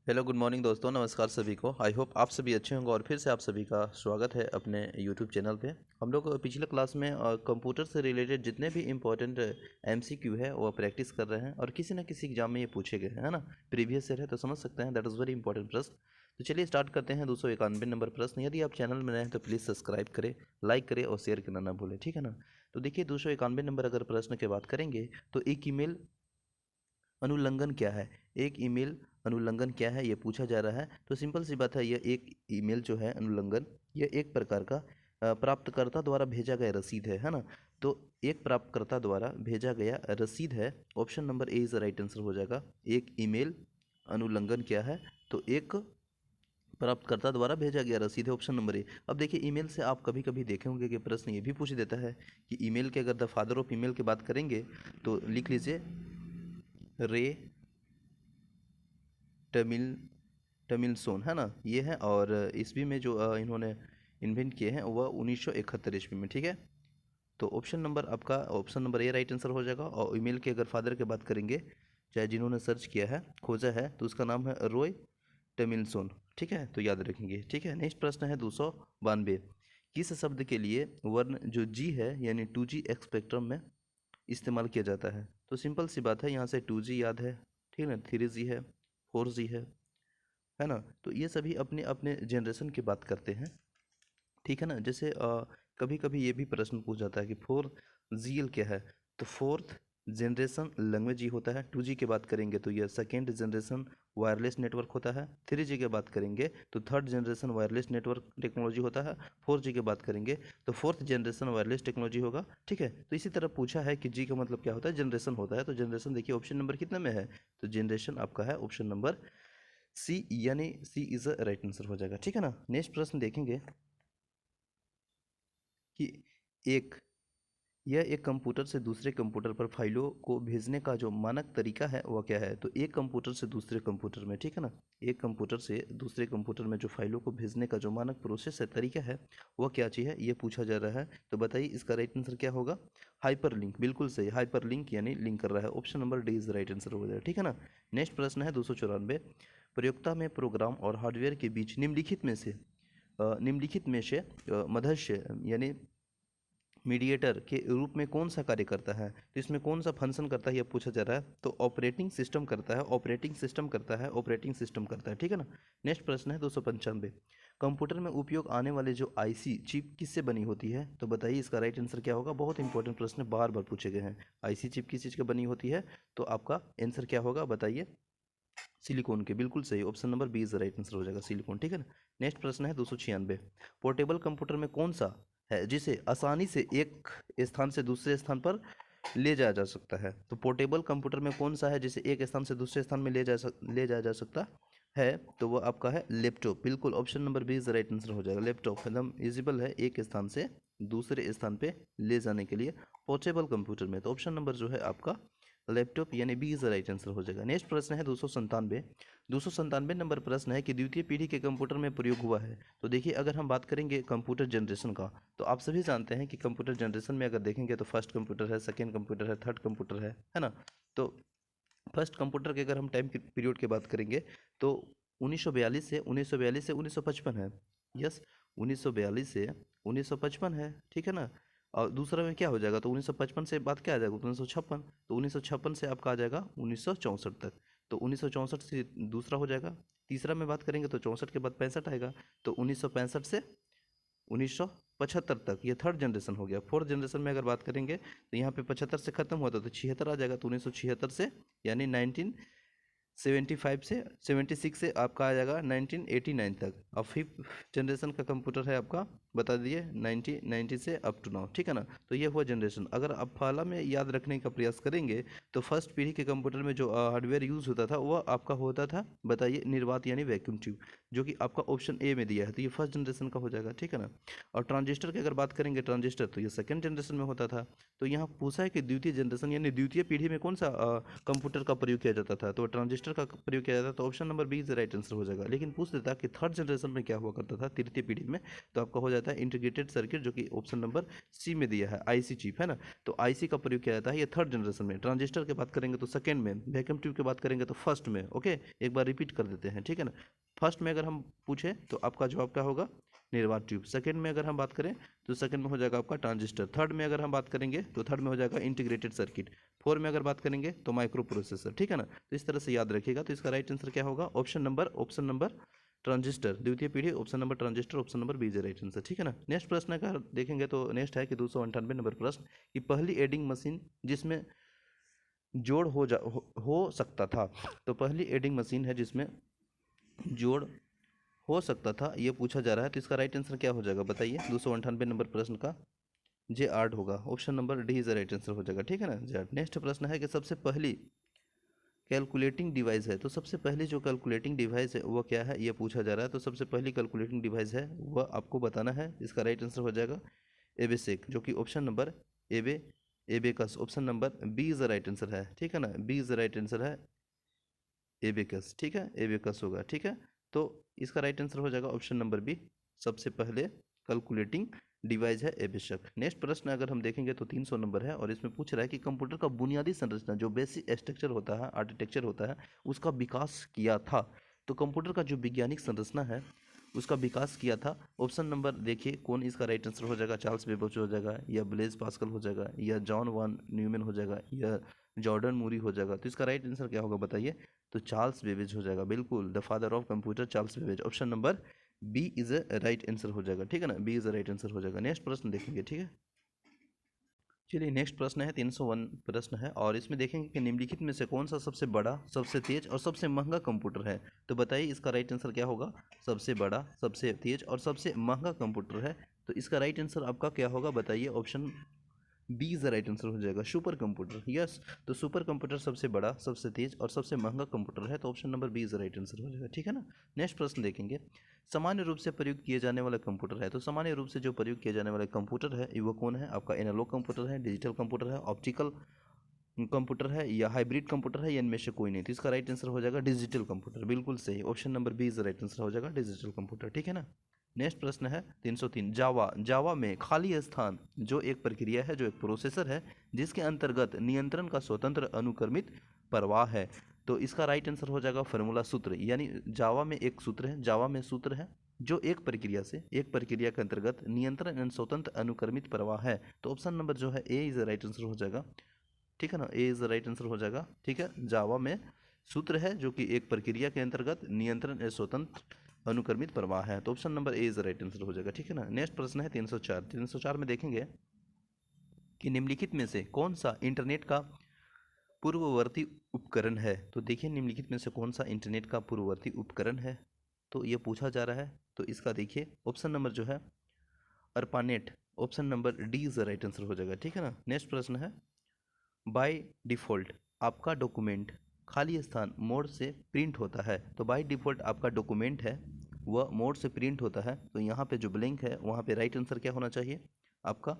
Hello good morning दोस्तों, नमस्कार सभी को। आई होप आप सभी अच्छे होंगे और फिर से आप सभी का स्वागत है अपने यूट्यूब चैनल पे। हम लोग पिछले क्लास में कंप्यूटर से रिलेटेड जितने भी इम्पोर्टेंट एमसीक्यू है वो प्रैक्टिस कर रहे हैं और किसी न किसी एग्जाम में ये पूछे गए हैं, है ना। प्रीवियस ईयर है तो समझ सकते हैं, दैट इज़ वेरी इंपॉर्टेंट प्रश्न। तो चलिए स्टार्ट करते हैं 291 नंबर प्रश्न। यदि आप चैनल में नए हैं तो प्लीज़ सब्सक्राइब करें, लाइक करें और शेयर करना ना भूलें, ठीक है ना। तो देखिए 291 नंबर अगर प्रश्न की बात करेंगे तो एक ईमेल अनुल्लंघन क्या है। एक ईमेल अनुल्लंघन क्या है ये पूछा जा रहा है। तो सिंपल सी बात है, यह एक ईमेल जो है अनुल्लंघन, यह एक प्रकार का प्राप्तकर्ता द्वारा भेजा गया रसीद है ना। तो एक प्राप्तकर्ता द्वारा भेजा गया रसीद है। Option number A is right answer हो जाएगा। एक ईमेल अनुल्लंघन क्या है, तो एक प्राप्तकर्ता द्वारा भेजा गया रसीद है, ऑप्शन नंबर ए। अब देखिए ईमेल से आप कभी कभी देखे होंगे कि प्रश्न ये भी पूछ देता है कि ईमेल के अगर द फादर ऑफ ईमेल की बात करेंगे तो लिख लीजिए रे टमिल टमिलसोन, है ना, ये है। और ईस्वी में जो इन्होंने इन्वेंट किए हैं वह 1971 ईस्वी में, ठीक है। तो ऑप्शन नंबर आपका option number A right answer हो जाएगा। और ईमेल के अगर फादर की बात करेंगे, चाहे जिन्होंने सर्च किया है, खोजा है, तो उसका नाम है रॉय टमिलसोन, ठीक है। तो याद रखेंगे, ठीक है। नेक्स्ट प्रश्न है 292। किस शब्द के लिए वर्ण जो जी है यानी 2G स्पेक्ट्रम में इस्तेमाल किया जाता है। तो सिंपल सी बात है, यहाँ से 2G याद है, ठीक है ना, 3G है, 4G है ना। तो ये सभी अपने अपने जनरेशन की बात करते हैं, ठीक है ना। जैसे कभी कभी ये भी प्रश्न पूछ जाता है कि 4GL क्या है। तो फोर्थ जनरेशन लैंग्वेज ही होता है। 2G की बात करेंगे तो ये सेकेंड जनरेशन वायरलेस नेटवर्क होता है। 3G की बात करेंगे तो third generation wireless network technology होता है। 4G की बात करेंगे तो फोर्थ जनरेशन वायरलेस टेक्नोलॉजी होगा, ठीक है। तो इसी तरह पूछा है कि जी का मतलब क्या होता है, जनरेशन होता है। तो जनरेशन देखिए ऑप्शन नंबर कितने में है, तो जनरेशन आपका है ऑप्शन नंबर सी, यानी सी इज अ राइट आंसर हो जाएगा, ठीक है ना। नेक्स्ट प्रश्न देखेंगे कि एक यह एक कंप्यूटर से दूसरे कंप्यूटर पर फाइलों को भेजने का जो मानक तरीका है वह क्या है। तो एक कंप्यूटर से दूसरे कंप्यूटर में, ठीक है ना, एक कंप्यूटर से दूसरे कंप्यूटर में जो फाइलों को भेजने का जो मानक प्रोसेस है, तरीका है, वह क्या चीज़ है, ये पूछा जा रहा है। तो बताइए इसका राइट आंसर क्या होगा। हाइपर लिंक, बिल्कुल सही, हाइपर लिंक यानी लिंक कर रहा है, option number D is right answer हो जाएगा, ठीक है ना। नेक्स्ट प्रश्न है 294। प्रयोक्ता में प्रोग्राम और हार्डवेयर के बीच निम्नलिखित में से मध्यस्थ यानी मीडिएटर के रूप में कौन सा कार्य करता है। तो इसमें कौन सा फंक्शन करता है यह पूछा जा रहा है। तो ऑपरेटिंग सिस्टम करता है, ऑपरेटिंग सिस्टम करता है, ऑपरेटिंग सिस्टम करता है, ठीक है ना। नेक्स्ट प्रश्न है 295। कंप्यूटर में उपयोग आने वाले जो आईसी चिप किससे बनी होती है। तो बताइए इसका राइट आंसर क्या होगा। बहुत इंपॉर्टेंट प्रश्न बार बार पूछे गए हैं। आईसी चिप किस चीज़ की बनी होती है, तो आपका आंसर क्या होगा बताइए। सिलिकॉन के, बिल्कुल सही, option number B is right answer हो जाएगा, सिलिकॉन, ठीक है ना। नेक्स्ट प्रश्न है 296। पोर्टेबल कंप्यूटर में कौन सा है जिसे आसानी से एक स्थान से दूसरे स्थान पर ले जाया जा सकता है। तो पोर्टेबल कंप्यूटर में कौन सा है जिसे एक स्थान से दूसरे स्थान में ले जाया जा सकता है। तो वो आपका है लैपटॉप, बिल्कुल, option number B is right answer हो जाएगा। लैपटॉप एकदम इजिबल है एक स्थान से दूसरे स्थान पे ले जाने के लिए पोर्टेबल कंप्यूटर में। तो ऑप्शन नंबर जो है आपका लैपटॉप यानी बी इज राइट आंसर हो जाएगा। नेक्स्ट प्रश्न है 297। 297 नंबर प्रश्न है कि द्वितीय पीढ़ी के कंप्यूटर में प्रयोग हुआ है। तो देखिए अगर हम बात करेंगे कंप्यूटर जनरेशन का, तो आप सभी जानते हैं कि कंप्यूटर जनरेशन में अगर देखेंगे तो फर्स्ट कंप्यूटर है, सेकेंड कंप्यूटर है, थर्ड कंप्यूटर है ना। तो फर्स्ट कंप्यूटर के अगर हम टाइम पीरियड की बात करेंगे तो 1942 से 1955 है। यस, 1942 से 1955 है, ठीक है ना। और दूसरा में क्या हो जाएगा, तो 1955 से बात क्या आ जाएगा, तो 1956। तो 1956 से आपका आ जाएगा 1964 तक। तो 1964 से दूसरा हो जाएगा। तीसरा में बात करेंगे तो 64 के बाद 65 आएगा। तो 1965 से 1975 तक ये थर्ड जनरेशन हो गया। फोर्थ जनरेशन में अगर बात करेंगे तो यहाँ पे 75 से खत्म हुआ था तो 76 आ जाएगा। तो 1976 से यानी 1975 से 76 से आपका आ जाएगा 1989 तक। अब फिफ्थ जनरेशन का कंप्यूटर है आपका, बता दिए 1990 से अप टू नाउ, ठीक है ना। तो ये हुआ जनरेशन। अगर आप फाला में याद रखने का प्रयास करेंगे तो फर्स्ट पीढ़ी के कंप्यूटर में जो हार्डवेयर यूज़ होता था वह आपका होता था, बताइए, निर्वात यानी वैक्यूम ट्यूब, जो कि आपका ऑप्शन ए में दिया है। तो ये फर्स्ट जनरेशन का हो जाएगा, ठीक है ना। और ट्रांजिस्टर की अगर बात करेंगे, ट्रांजिस्टर तो ये सेकंड जनरेशन में होता था। तो यहाँ पूछा है कि द्वितीय जनरेशन यानी द्वितीय पीढ़ी में कौन सा कंप्यूटर का प्रयोग किया जाता था। तो ट्रांजिस्टर ट्रांजिस्टर का प्रयोग किया जाता है, तो option number B is right answer हो जाएगा। लेकिन पूछ देता कि थर्ड जनरेशन में क्या हुआ करता था, तृतीय पीढ़ी में, तो आपका हो जाता है इंटीग्रेटेड सर्किट, जो कि ऑप्शन नंबर सी में दिया है, आईसी चिप है ना। तो आईसी का प्रयोग किया जाता है ये थर्ड जनरेशन में। ट्रांजिस्टर की बात करेंगे तो सेकंड में, वैक्यूम ट्यूब की बात करेंगे तो फर्स्ट में। ओके, एक बार रिपीट कर देते हैं, ठीक है ना। फर्स्ट में अगर हम पूछे तो आपका जवाब क्या होगा, निर्वात ट्यूब। सेकंड में अगर हम बात करें तो सेकंड में हो जाएगा आपका ट्रांजिस्टर। थर्ड में अगर हम बात करेंगे तो थर्ड में हो जाएगा इंटीग्रेटेड सर्किट। फोर में अगर बात करेंगे तो माइक्रो प्रोसेसर, ठीक है ना। तो इस तरह से याद रखिएगा। तो इसका राइट आंसर क्या होगा, ऑप्शन नंबर ट्रांजिस्टर, द्वितीय पीढ़ी, option number transistor, option number B is right answer, ठीक है ना। नेक्स्ट प्रश्न का देखेंगे तो नेक्स्ट है कि 298 नंबर प्रश्न, कि पहली एडिंग मशीन जिसमें जोड़ हो सकता था। तो पहली एडिंग मशीन है जिसमें जोड़ हो सकता था, ये पूछा जा रहा है। तो इसका राइट आंसर क्या हो जाएगा बताइए, 298 नंबर प्रश्न का जे आर्ट होगा, option number D is right answer हो जाएगा, ठीक है ना, जेड। नेक्स्ट प्रश्न है कि सबसे पहली कैलकुलेटिंग डिवाइस है, तो सबसे पहली जो कैलकुलेटिंग डिवाइस है वो क्या है, ये पूछा जा रहा है। तो सबसे पहली कैलकुलेटिंग डिवाइस है वह आपको बताना है। इसका राइट आंसर हो जाएगा एबेसेक, जो कि ऑप्शन नंबर एबे abacus, option number B is right answer है, ठीक है ना, बी इज राइट आंसर है, एबेकस, ठीक है, एबेकस होगा, ठीक है। तो इसका राइट आंसर हो जाएगा ऑप्शन नंबर बी, सबसे पहले कैलकुलेटिंग डिवाइस है एबेसक। नेक्स्ट प्रश्न अगर हम देखेंगे तो 300 नंबर है, और इसमें पूछ रहा है कि कंप्यूटर का बुनियादी संरचना, जो बेसिक स्ट्रक्चर होता है, आर्किटेक्चर होता है, उसका विकास किया था। तो कंप्यूटर का जो वैज्ञानिक संरचना है उसका विकास किया था। ऑप्शन नंबर देखिए कौन इसका राइट आंसर हो जाएगा, चार्ल्स बेबेज हो जाएगा, या ब्लेज पास्कल हो जाएगा, या जॉन वान न्यूमैन हो जाएगा, या जॉर्डन मूरी हो जाएगा। तो इसका राइट आंसर क्या होगा बताइए, तो चार्ल्स बेबेज हो जाएगा, बिल्कुल, the father of computer Charles Babbage, option number B is a right answer हो जाएगा, ठीक है ना, B is a right answer हो जाएगा। नेक्स्ट प्रश्न देखेंगे, ठीक है। चलिए नेक्स्ट प्रश्न है 301 प्रश्न है, और इसमें देखेंगे कि निम्नलिखित में से कौन सा सबसे बड़ा, सबसे तेज और सबसे महंगा कंप्यूटर है। तो बताइए इसका राइट आंसर क्या होगा, सबसे बड़ा, सबसे तेज और सबसे महंगा कंप्यूटर है। तो इसका राइट आंसर आपका क्या होगा बताइए, option B is the right answer हो जाएगा, सुपर कंप्यूटर, यस। तो सुपर कंप्यूटर सबसे बड़ा, सबसे तेज और सबसे महंगा कंप्यूटर है, तो option number B is the right answer हो जाएगा, ठीक है ना। नेक्स्ट प्रश्न देखेंगे, सामान्य रूप से प्रयुक्त किए जाने वाला कंप्यूटर है। तो सामान्य रूप से जो प्रयुक्त किए जाने वाला कंप्यूटर है वो कौन है, आपका एनालॉग कंप्यूटर है, डिजिटल कंप्यूटर है, ऑप्टिकल कंप्यूटर है, या हाइब्रिड कंप्यूटर है, या इनमें से कोई नहीं। तो इसका राइट आंसर हो जाएगा डिजिटल कंप्यूटर, बिल्कुल सही, option number B is the right answer हो जाएगा, डिजिटल कंप्यूटर, ठीक है ना। नेक्स्ट प्रश्न है 303, जावा, जावा में खाली स्थान जो एक प्रक्रिया है, जो एक प्रोसेसर है, जिसके अंतर्गत नियंत्रण का स्वतंत्र अनुक्रमित प्रवाह है। तो इसका राइट आंसर हो जाएगा फार्मूला सूत्र, यानी जावा में एक सूत्र है, जावा में सूत्र है जो एक प्रक्रिया से, एक प्रक्रिया के अंतर्गत नियंत्रण एवं स्वतंत्र अनुक्रमित प्रवाह है। तो ऑप्शन नंबर जो है ए इज द राइट आंसर हो जाएगा, ठीक है ना, ए इज द राइट आंसर हो जाएगा, ठीक है। जावा में सूत्र है जो कि एक प्रक्रिया के अंतर्गत नियंत्रण एवं स्वतंत्र अनुक्रमित प्रवाह है। तो option number A is the right answer हो जाएगा, ठीक है ना। नेक्स्ट प्रश्न है 304, 304 में देखेंगे कि निम्नलिखित में से कौन सा इंटरनेट का पूर्ववर्ती उपकरण है। तो देखिए निम्नलिखित में से कौन सा इंटरनेट का पूर्ववर्ती उपकरण है, तो ये पूछा जा रहा है। तो इसका देखिए ऑप्शन नंबर जो है ARPANET, option number D is the right answer हो जाएगा, ठीक है ना। नेक्स्ट प्रश्न है, बाय डिफ़ॉल्ट आपका डॉक्यूमेंट खाली स्थान मोड से प्रिंट होता है। तो बाय डिफ़ॉल्ट आपका डॉक्यूमेंट है वह मोड से प्रिंट होता है। तो यहाँ पे जो ब्लैंक है वहाँ पे राइट आंसर क्या होना चाहिए आपका,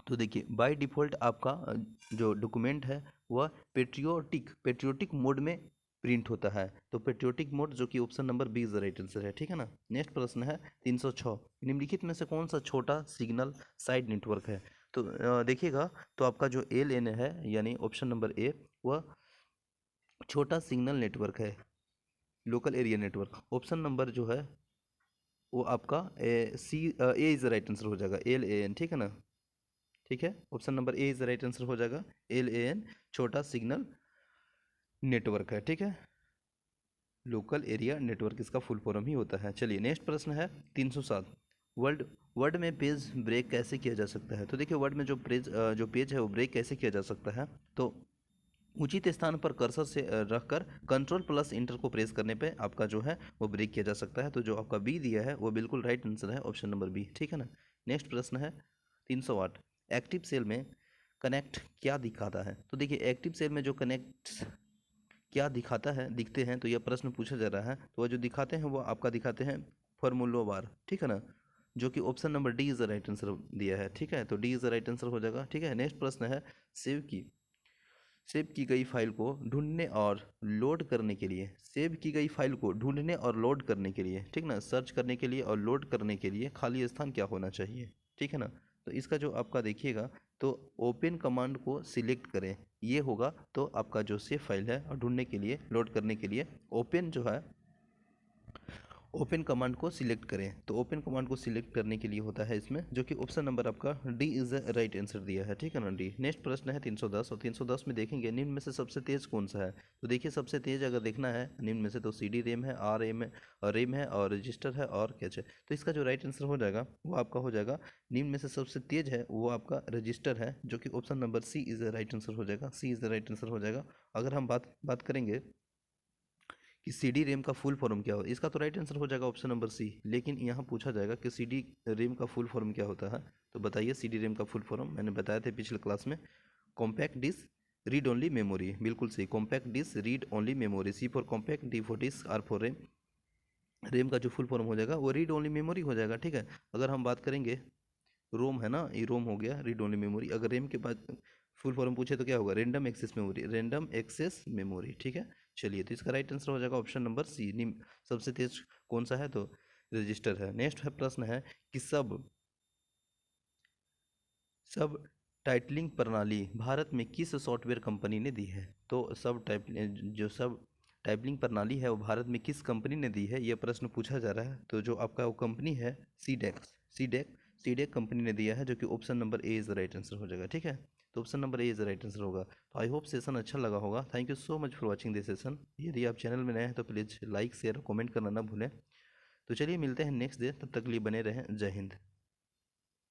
तो देखिए बाय डिफ़ॉल्ट आपका जो डॉक्यूमेंट है वह पेट्रियोटिक मोड में प्रिंट होता है। तो पेट्रियोटिक मोड जो कि option number B is the right answer है, ठीक है ना। नेक्स्ट प्रश्न है 306, निम्नलिखित में से कौन सा छोटा सिग्नल साइड नेटवर्क है। तो देखिएगा, तो आपका जो एल एन है, यानी ऑप्शन नंबर ए, वह छोटा सिग्नल नेटवर्क है, local area network. Option number जो है वो आपका ए इज द राइट आंसर हो जाएगा, एल ए एन, ठीक है ना, ठीक है। Option number A is the right answer हो जाएगा, एल ए एन, छोटा सिग्नल नेटवर्क है, ठीक है, लोकल एरिया नेटवर्क इसका फुल फॉर्म ही होता है। चलिए नेक्स्ट प्रश्न है 307, वर्ड वर्ड में पेज ब्रेक कैसे किया जा सकता है। तो देखिए वर्ड में जो पेज है वो ब्रेक कैसे किया जा सकता है। तो उचित स्थान पर कर्सर से रखकर कंट्रोल प्लस इंटर को प्रेस करने पे आपका जो है वो ब्रेक किया जा सकता है। तो जो आपका बी दिया है वो बिल्कुल राइट आंसर है, ऑप्शन नंबर बी, ठीक है ना। नेक्स्ट प्रश्न है 308, एक्टिव सेल में कनेक्ट क्या दिखाता है। तो देखिए एक्टिव सेल में जो कनेक्ट क्या दिखाता है, दिखते हैं, तो यह प्रश्न पूछा जा रहा है। तो वह जो दिखाते हैं वो आपका दिखाते हैं फॉर्मूलो बार, ठीक है ना, जो कि option number D is the right answer दिया है, ठीक है। तो D is the right answer हो जाएगा, ठीक है। नेक्स्ट प्रश्न है सेव की सेव की गई फाइल को ढूंढने और लोड करने के लिए, सेव की गई फाइल को ढूंढने और लोड करने के लिए, ठीक ना, सर्च करने के लिए और लोड करने के लिए खाली स्थान क्या होना चाहिए, ठीक है ना। तो इसका जो आपका देखिएगा, तो ओपन कमांड को सिलेक्ट करें, ये होगा। तो आपका जो सेव फाइल है और ढूंढने के लिए, लोड करने के लिए ओपन जो है, ओपन कमांड को सिलेक्ट करें। तो ओपन कमांड को सिलेक्ट करने के लिए होता है इसमें, जो कि ऑप्शन नंबर आपका D is the right answer दिया है, ठीक है ना, डी। नेक्स्ट प्रश्न है 310, और 310 में देखेंगे निम्न में से सबसे तेज कौन सा है। तो देखिए सबसे तेज अगर देखना है निम्न में से, तो सी डी रैम है, आर एम है, और रैम है, और रजिस्टर है, और कैच है। तो इसका जो राइट आंसर हो जाएगा वो आपका हो जाएगा, निम्न में से सबसे तेज है वो आपका रजिस्टर है, जो कि option number C is the right answer हो जाएगा, C is the right answer हो जाएगा। अगर हम बात करेंगे कि सी डी रैम का फुल फॉर्म क्या होता है, इसका तो राइट आंसर हो जाएगा ऑप्शन नंबर सी। लेकिन यहाँ पूछा जाएगा कि सी डी रैम का फुल फॉर्म क्या होता है। तो बताइए सी डी रैम का फुल फॉर्म, मैंने बताया था पिछले क्लास में, compact disc read only memory, बिल्कुल सही, compact disc read only memory, C for compact, D for disc, R for RAM. RAM का जो फुल फॉर्म हो जाएगा वो रीड ओनली मेमोरी हो जाएगा, ठीक है। अगर हम बात करेंगे, रोम है ना, ये रोम हो गया, रीड ओनली मेमोरी। अगर रैम के बाद फुल फॉर्म पूछे तो क्या होगा, random access memory, random access memory, ठीक है। चलिए, तो इसका राइट आंसर हो जाएगा ऑप्शन नंबर सी, सबसे तेज कौन सा है, तो रजिस्टर है। नेक्स्ट है प्रश्न है कि सब सब टाइटलिंग प्रणाली भारत में किस सॉफ्टवेयर कंपनी ने दी है। तो सब टाइटलिंग प्रणाली है वो भारत में किस कंपनी ने दी है, ये प्रश्न पूछा जा रहा है। तो जो आपका वो कंपनी है, सीडेक कंपनी ने दिया है, जो कि option number A is the right answer हो जाएगा, ठीक है। तो option number A is the right answer होगा। तो आई होप सेशन अच्छा लगा होगा। Thank you so much for watching this session. यदि आप चैनल में नए हैं तो प्लीज़ लाइक शेयर और कमेंट करना ना भूलें। तो चलिए मिलते हैं नेक्स्ट डे, तब तक के लिए बने रहें। जय हिंद।